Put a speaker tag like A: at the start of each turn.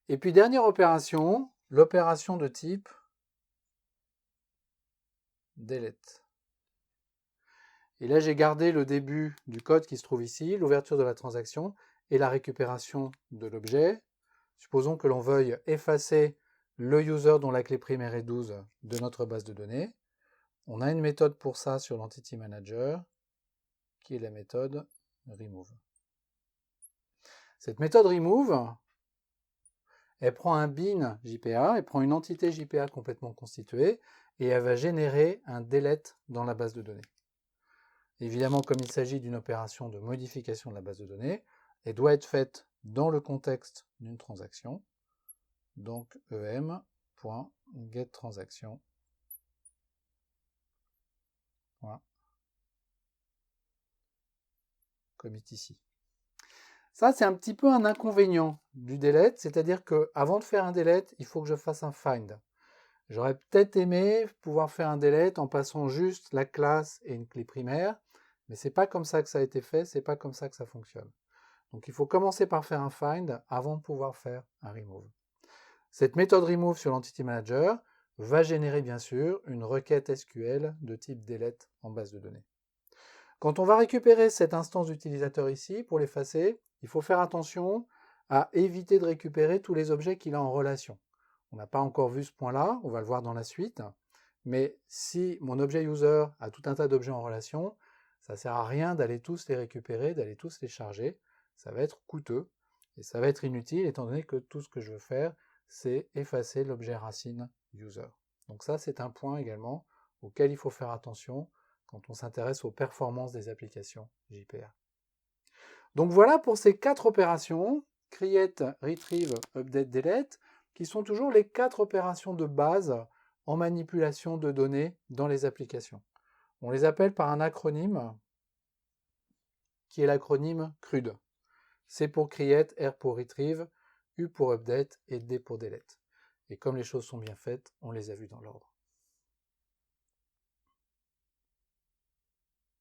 A: Et puis dernière opération, l'opération de type delete. Et là, j'ai gardé le début du code qui se trouve ici, l'ouverture de la transaction et la récupération de l'objet. Supposons que l'on veuille effacer le user dont la clé primaire est 12 de notre base de données. On a une méthode pour ça sur l'Entity Manager, qui est la méthode remove. Cette méthode remove, elle prend un bin JPA, elle prend une entité JPA complètement constituée, et elle va générer un delete dans la base de données. Évidemment, comme il s'agit d'une opération de modification de la base de données, elle doit être faite dans le contexte d'une transaction. Donc em.getTransaction. Voilà. Commit ici. Ça, c'est un petit peu un inconvénient du delete, c'est-à-dire qu'avant de faire un delete, il faut que je fasse un find. J'aurais peut-être aimé pouvoir faire un delete en passant juste la classe et une clé primaire, mais c'est pas comme ça que ça a été fait, c'est pas comme ça que ça fonctionne. Donc il faut commencer par faire un find avant de pouvoir faire un remove. Cette méthode remove sur l'Entity Manager va générer bien sûr une requête SQL de type delete en base de données. Quand on va récupérer cette instance d'utilisateur ici, pour l'effacer, il faut faire attention à éviter de récupérer tous les objets qu'il a en relation. On n'a pas encore vu ce point-là, on va le voir dans la suite, mais si mon objet user a tout un tas d'objets en relation, ça ne sert à rien d'aller tous les récupérer, d'aller tous les charger, ça va être coûteux, et ça va être inutile étant donné que tout ce que je veux faire, c'est effacer l'objet racine user. Donc ça, c'est un point également auquel il faut faire attention quand on s'intéresse aux performances des applications JPA. Donc voilà pour ces 4 opérations, create, retrieve, update, delete, qui sont toujours les 4 opérations de base en manipulation de données dans les applications. On les appelle par un acronyme qui est l'acronyme CRUD. C pour create, R pour retrieve, U pour update et D pour delete. Et comme les choses sont bien faites, on les a vues dans l'ordre.